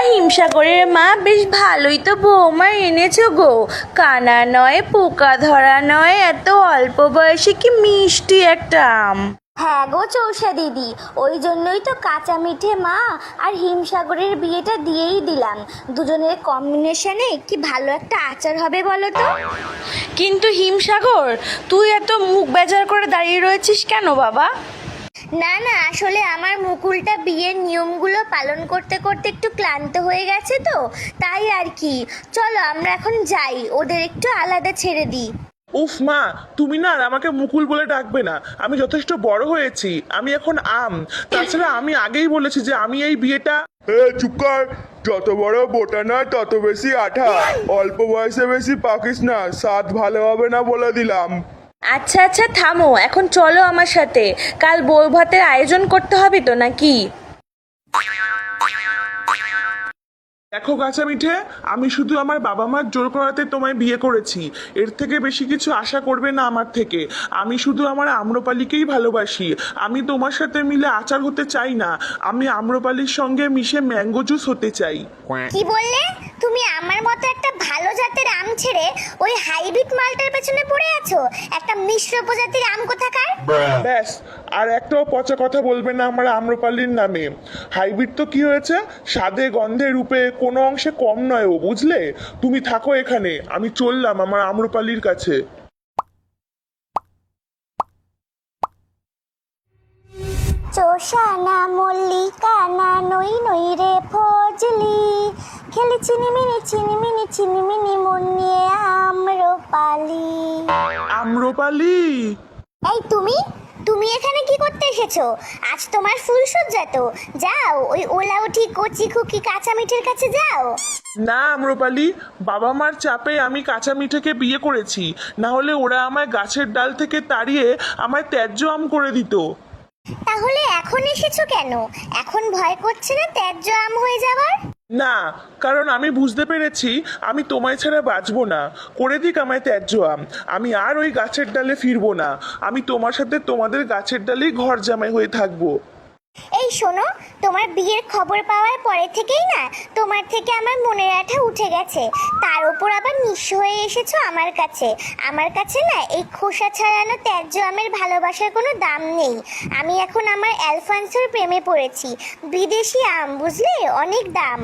হিমসাগরের মা বেশ ভালোই তো বৌমা এনেছো গো। কানা নয়, পোকা ধরা নয়, এত অল্প বয়সে কি মিষ্টি একটা আম। হ্যাঁ গো চৌষা দিদি, ওই জন্যই তো কাঁচা মিঠে মা আর হিমসাগরের বিয়েটা দিয়েই দিলাম। দুজনের কম্বিনেশনে কি ভালো একটা আচার হবে বলো তো। কিন্তু হিমসাগর, তুই এত মুখ বেজার করে দাঁড়িয়ে রয়েছিস কেন বাবা? না না, আসলে আমার মুকুলটা বিয়ের নিয়মগুলো পালন করতে করতে একটু ক্লান্ত হয়ে গেছে তো, তাই আর কি। চলো আমরা এখন যাই, ওদের একটু আলাদা ছেড়ে দিই। উফ মা, তুমি না আর আমাকে মুকুল বলে ডাকবে না। আমি যথেষ্ট বড় হয়েছি, আমি এখন আম। তাছাড়া আমি আগেই বলেছি যে আমি এই বিয়েটা। চুপ কর। যত বড় বোটা না তত বেশি আঠা। অল্প বয়সে বেশি পাকিস না, স্বাদ ভালো হবে না বলে দিলাম। আচ্ছা আচ্ছা থামো, এখন চলো আমার সাথে। কাল বউ ভাতের আয়োজন করতে হবে তো নাকি? দেখো কাঁচা মিঠে, আমি শুধু আমার বাবা মার জোর করাতে তোমায় বিয়ে করেছি। এর থেকে বেশি কিছু আশা করবে না আমার থেকে। আমি শুধু আমার আম্রপালিকেই ভালোবাসি। আমি তোমার সাথে মিলে আচার হতে চাই না, আমি আম্রপালির সঙ্গে মিশে ম্যাঙ্গো জুস হতে চাই। কি বললে তুমি? আমার মতো একটা ভালো জাতের আম ছেড়ে ওই হাইব্রিড মালটার পেছনে পড়ে আছো? একটা মিশ্র প্রজাতির আম কোথাকার। ব্যাস, আর একটাও পচা কথা বলবে না আমার আম্রপালির নামে। হাইব্রিড তো কি হয়েছে, স্বাদে গন্ধে রূপে কোনো অংশে কম নয় ও, বুঝলে? তুমি থাকো এখানে, আমি চললাম আমার আম্রপালির কাছে। চোষানা মল্লিকা না নই নই রে ফজলি, খেলি চিনিমিনি চিনিমিনি চিনিমিনি মন নিয়ে আম্রপালি। আম্রপালি, এই তুমি তুমি এখানে কি করতে এসেছো? আজ তোমার ফুলসজ্জা তো, যাও ওই ওলা উঠি কচি খুকি কাঁচা মিঠের কাছে যাও। না আম্রপালি, বাবা মার চাপে আমি কাঁচা মিঠেকে বিয়ে করেছি, না হলে ওরা আমায় গাছের ডাল থেকে তাড়িয়ে আমায় ত্যায্য আম করে দিত। তাহলে এখন এসেছো কেন? এখন ভয় করছে না ত্যায্য আম হয়ে যাবার? না, কারণ আমি বুঝতে পেরেছি আমি তোমায় ছাড়া বাঁচবো না। করে দিক আমায় ত্যায্য আম, আমি আর ওই গাছের ডালে ফিরবো না। আমি তোমার সাথে তোমাদের গাছের ডালেই ঘর জামাই হয়ে থাকবো। এই শোনো, তোমার বিয়ের খবর পাওয়ার পরে থেকেই না তোমার থেকে আমার মনের আঠা উঠে গেছে। তার উপর আবার নিঃস্ব হয়ে এসেছো আমার কাছে। আমার কাছে না এই খোসা ছাড়ানো ত্যায্য আমের ভালোবাসার কোনো দাম নেই। আমি এখন আমার অ্যালফান্সোর প্রেমে পড়েছি। বিদেশি আম, বুঝলে, অনেক দাম।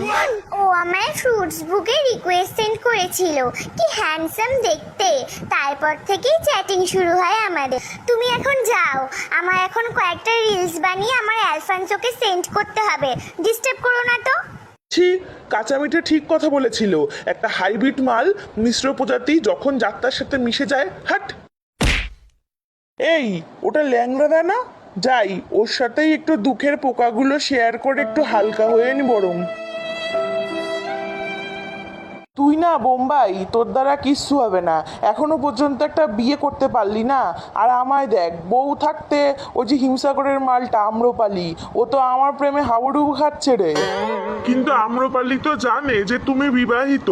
ও আমায় ফ্রুটস বুকে রিকোয়েস্ট সেন্ড করেছিল, কি হ্যান্ডসাম দেখতে। তারপর থেকেই চ্যাটিং শুরু হয় আমাদের। তুমি এখন যাও, আমার এখন কয়েকটা রিলস বানিয়ে আমার অ্যালফান্সোকে সেন্ড করতে হবে। ডিস্টার্ব করো না তো। ছি, কাঁচা মিঠে ঠিক কথা বলেছিল। একটা হাইব্রিড মাল, মিশ্র প্রজাতি যখন যাত্রার সাথে মিশে যায়, হাট। এই, ওটা ল্যাংড়া না? যাই, ওর সাথেই একটু দুঃখের পোকাগুলো শেয়ার করে একটু হালকা হয়ে নি বরং। তুই না বোম্বাই, তোর দ্বারা কিচ্ছু হবে না। এখনো পর্যন্ত একটা বিয়ে করতে পারলি না। আর আমায় দেখ, বউ থাকতে ওই যে হিমসাগরের মালটা আম্রপালি, ও তো আমার প্রেমে হাবুডুবু খাচ্ছে রে। কিন্তু আম্রপালি তো জানে যে তুমি বিবাহিত।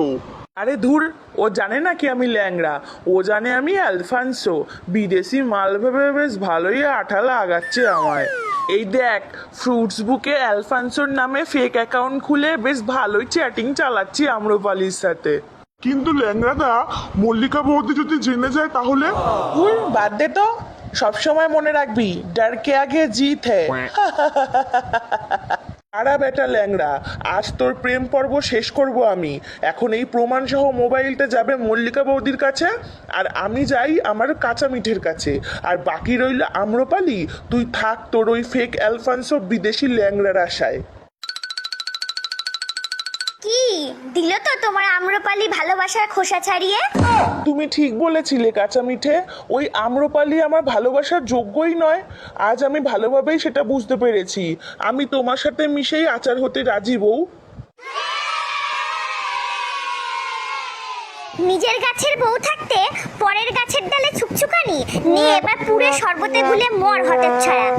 আরে ধুর, ও জানে না কি আমি ল্যাংড়া, ও জানে আমি অ্যালফান্সো। বিদেশি মাল ভেবে বেশ ভালোই আঠা লাগাচ্ছে আমায়। এই দেখ, ফ্রুটস বুকে অ্যালফান্সোর নামে ফেক অ্যাকাউন্ট খুলে বেশ ভালোই চ্যাটিং চালাচ্ছি আম্রপালির সাথে। কিন্তু ল্যাংড়াদা, মল্লিকা বৌদি যদি জেনে যায় তাহলে? বাদ দে তো, সবসময় মনে রাখবি, ডর কে আগে জিত হ্যায়। আরা বেটা ল্যাংড়া, আজ তোর প্রেম পর্ব শেষ করব আমি। এখন এই প্রমাণ সহ মোবাইলটা যাবে মল্লিকা বৌদির কাছে, আর আমি যাই আমার কাঁচা মিঠের কাছে। আর বাকি রইল আম্রপালি, তুই থাক তোর ওই ফেক অ্যালফান্সো বিদেশি ল্যাংড়ার আশায়। কি দিল তো তোমার আম্রপালি ভালোবাসার খোসা ছাড়িয়ে? তুমি ঠিক বলেছিলে কাঁচা মিঠে, ওই আম্রপালি আমার ভালোবাসার যোগ্যই নয়। আজ আমি ভালোভাবেই সেটা বুঝতে পেরেছি। আমি তোমার সাথে মিশেই আচার হতে রাজি বউ। নিজের গাছের বউ থাকতে পরের গাছের ডালে ছুকছুকানি নিয়ে এবার পুরে শরবতে গুলে মর হতে ছায়া।